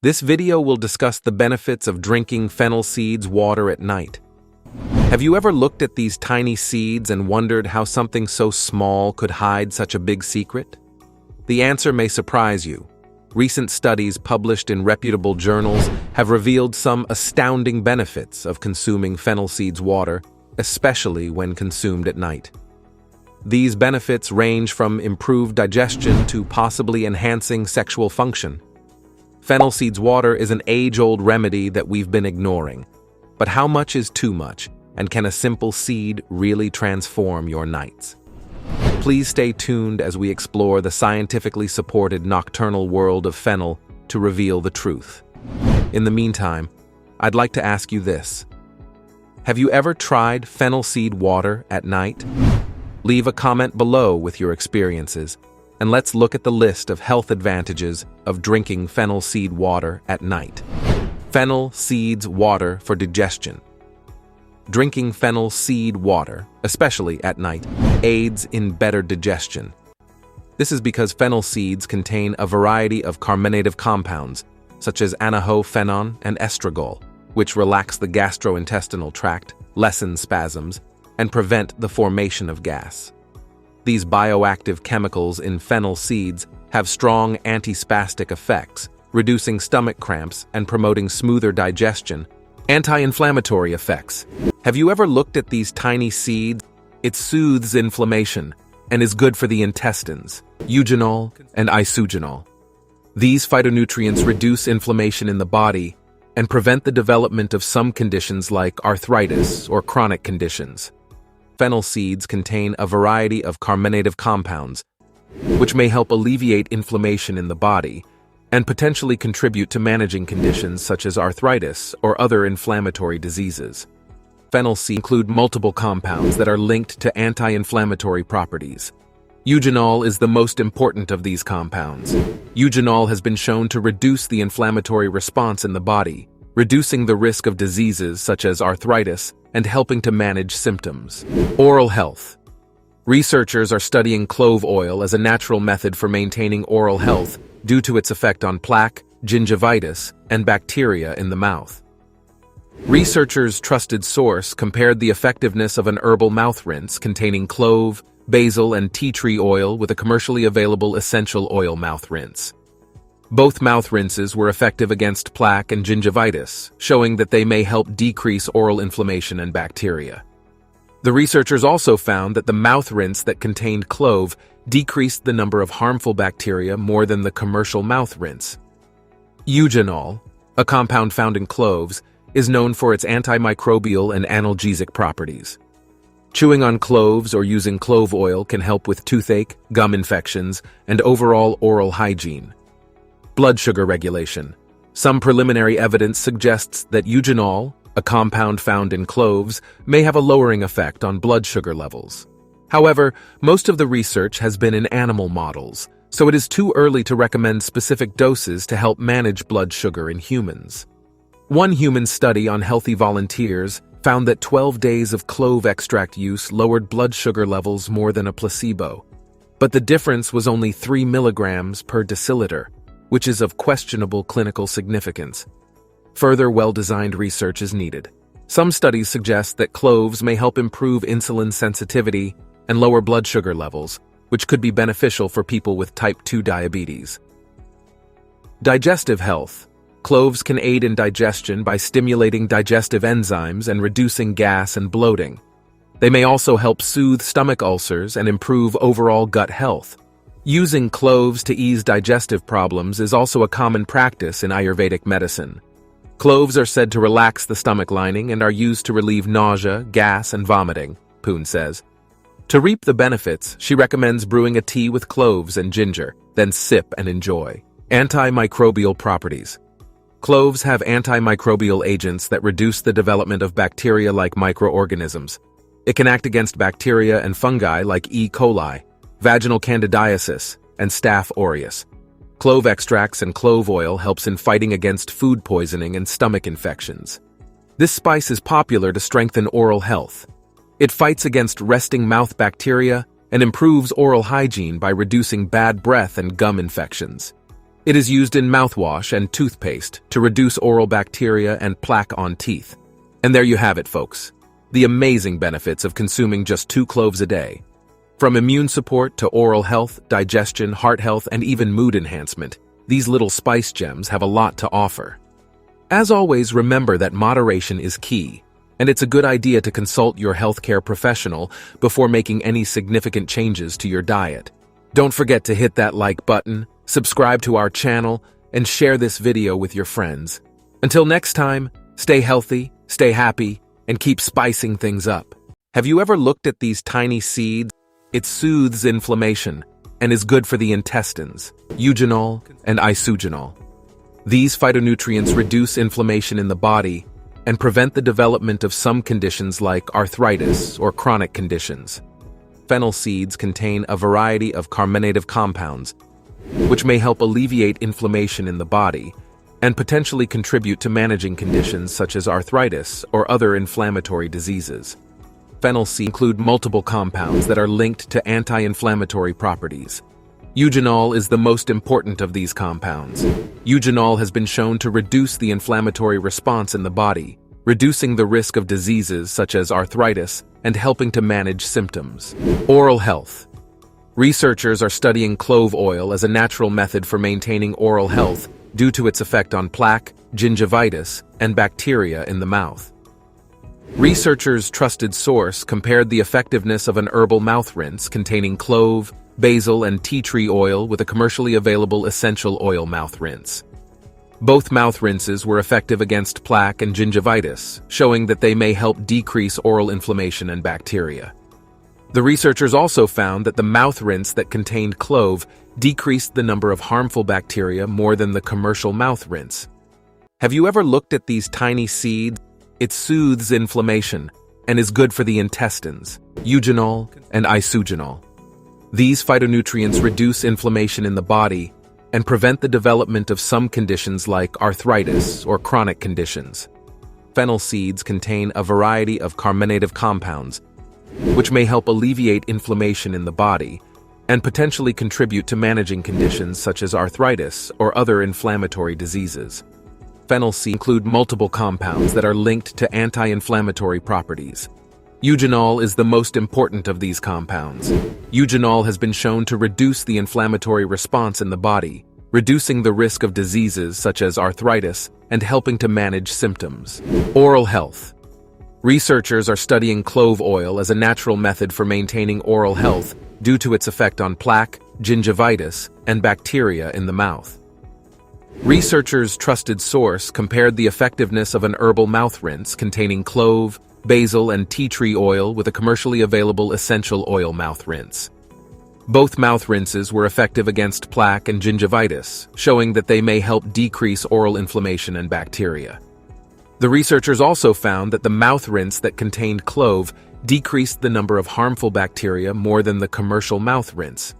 This video will discuss the benefits of drinking fennel seeds water at night. Have you ever looked at these tiny seeds and wondered how something so small could hide such a big secret? The answer may surprise you. Recent studies published in reputable journals have revealed some astounding benefits of consuming fennel seeds water, especially when consumed at night. These benefits range from improved digestion to possibly enhancing sexual function. Fennel seeds water is an age-old remedy that we've been ignoring. But how much is too much, and can a simple seed really transform your nights? Please stay tuned as we explore the scientifically supported nocturnal world of fennel to reveal the truth. In the meantime, I'd like to ask you this. Have you ever tried fennel seed water at night? Leave a comment below with your experiences, and let's look at the list of health advantages of drinking fennel seed water at night. Fennel seeds water for digestion. Drinking fennel seed water, especially at night, aids in better digestion. This is because fennel seeds contain a variety of carminative compounds, such as anahophenone and estragol, which relax the gastrointestinal tract, lessen spasms, and prevent the formation of gas. These bioactive chemicals in fennel seeds have strong antispastic effects, reducing stomach cramps and promoting smoother digestion. Anti-inflammatory effects. Have you ever looked at these tiny seeds? It soothes inflammation and is good for the intestines. Eugenol and isogenol. These phytonutrients reduce inflammation in the body and prevent the development of some conditions like arthritis or chronic conditions. Fennel seeds contain a variety of carminative compounds, which may help alleviate inflammation in the body and potentially contribute to managing conditions such as arthritis or other inflammatory diseases. Fennel seeds include multiple compounds that are linked to anti-inflammatory properties. Eugenol is the most important of these compounds. Eugenol has been shown to reduce the inflammatory response in the body, reducing the risk of diseases such as arthritis and helping to manage symptoms. Oral health. Researchers are studying clove oil as a natural method for maintaining oral health due to its effect on plaque, gingivitis, and bacteria in the mouth. Researchers' trusted source compared the effectiveness of an herbal mouth rinse containing clove, basil, and tea tree oil with a commercially available essential oil mouth rinse. Both mouth rinses were effective against plaque and gingivitis, showing that they may help decrease oral inflammation and bacteria. The researchers also found that the mouth rinse that contained clove decreased the number of harmful bacteria more than the commercial mouth rinse. Eugenol, a compound found in cloves, is known for its antimicrobial and analgesic properties. Chewing on cloves or using clove oil can help with toothache, gum infections, and overall oral hygiene. Blood sugar regulation. Some preliminary evidence suggests that eugenol, a compound found in cloves, may have a lowering effect on blood sugar levels. However, most of the research has been in animal models, so it is too early to recommend specific doses to help manage blood sugar in humans. One human study on healthy volunteers found that 12 days of clove extract use lowered blood sugar levels more than a placebo, but the difference was only 3 milligrams per deciliter, which is of questionable clinical significance. Further well-designed research is needed. Some studies suggest that cloves may help improve insulin sensitivity and lower blood sugar levels, which could be beneficial for people with type 2 diabetes. Digestive health. Cloves can aid in digestion by stimulating digestive enzymes and reducing gas and bloating. They may also help soothe stomach ulcers and improve overall gut health. Using cloves to ease digestive problems is also a common practice in Ayurvedic medicine. Cloves are said to relax the stomach lining and are used to relieve nausea, gas, and vomiting, Poon says. To reap the benefits, she recommends brewing a tea with cloves and ginger, then sip and enjoy. Antimicrobial properties. Cloves have antimicrobial agents that reduce the development of bacteria-like microorganisms. It can act against bacteria and fungi like E. coli, vaginal candidiasis, and Staph aureus. Clove extracts and clove oil helps in fighting against food poisoning and stomach infections. This spice is popular to strengthen oral health. It fights against resting mouth bacteria and improves oral hygiene by reducing bad breath and gum infections. It is used in mouthwash and toothpaste to reduce oral bacteria and plaque on teeth. And there you have it, folks. The amazing benefits of consuming just 2 cloves a day. From immune support to oral health, digestion, heart health, and even mood enhancement, these little spice gems have a lot to offer. As always, remember that moderation is key, and it's a good idea to consult your healthcare professional before making any significant changes to your diet. Don't forget to hit that like button, subscribe to our channel, and share this video with your friends. Until next time, stay healthy, stay happy, and keep spicing things up. Have you ever looked at these tiny seeds? It soothes inflammation and is good for the intestines, eugenol and isogenol. These phytonutrients reduce inflammation in the body and prevent the development of some conditions like arthritis or chronic conditions. Fennel seeds contain a variety of carminative compounds, which may help alleviate inflammation in the body and potentially contribute to managing conditions such as arthritis or other inflammatory diseases. Fennel seeds include multiple compounds that are linked to anti-inflammatory properties. Eugenol is the most important of these compounds. Eugenol has been shown to reduce the inflammatory response in the body, reducing the risk of diseases such as arthritis and helping to manage symptoms. Oral health. Researchers are studying clove oil as a natural method for maintaining oral health due to its effect on plaque, gingivitis, and bacteria in the mouth. Researchers' trusted source compared the effectiveness of an herbal mouth rinse containing clove, basil, and tea tree oil with a commercially available essential oil mouth rinse. Both mouth rinses were effective against plaque and gingivitis, showing that they may help decrease oral inflammation and bacteria. The researchers also found that the mouth rinse that contained clove decreased the number of harmful bacteria more than the commercial mouth rinse. Have you ever looked at these tiny seeds? It soothes inflammation and is good for the intestines, eugenol and isogenol. These phytonutrients reduce inflammation in the body and prevent the development of some conditions like arthritis or chronic conditions. Fennel seeds contain a variety of carminative compounds, which may help alleviate inflammation in the body and potentially contribute to managing conditions such as arthritis or other inflammatory diseases. Fennel seeds include multiple compounds that are linked to anti-inflammatory properties. Eugenol is the most important of these compounds. Eugenol has been shown to reduce the inflammatory response in the body, reducing the risk of diseases such as arthritis and helping to manage symptoms. Oral health. Researchers are studying clove oil as a natural method for maintaining oral health due to its effect on plaque, gingivitis, and bacteria in the mouth. Researchers' trusted source compared the effectiveness of an herbal mouth rinse containing clove, basil, and tea tree oil with a commercially available essential oil mouth rinse. Both mouth rinses were effective against plaque and gingivitis, showing that they may help decrease oral inflammation and bacteria. The researchers also found that the mouth rinse that contained clove decreased the number of harmful bacteria more than the commercial mouth rinse.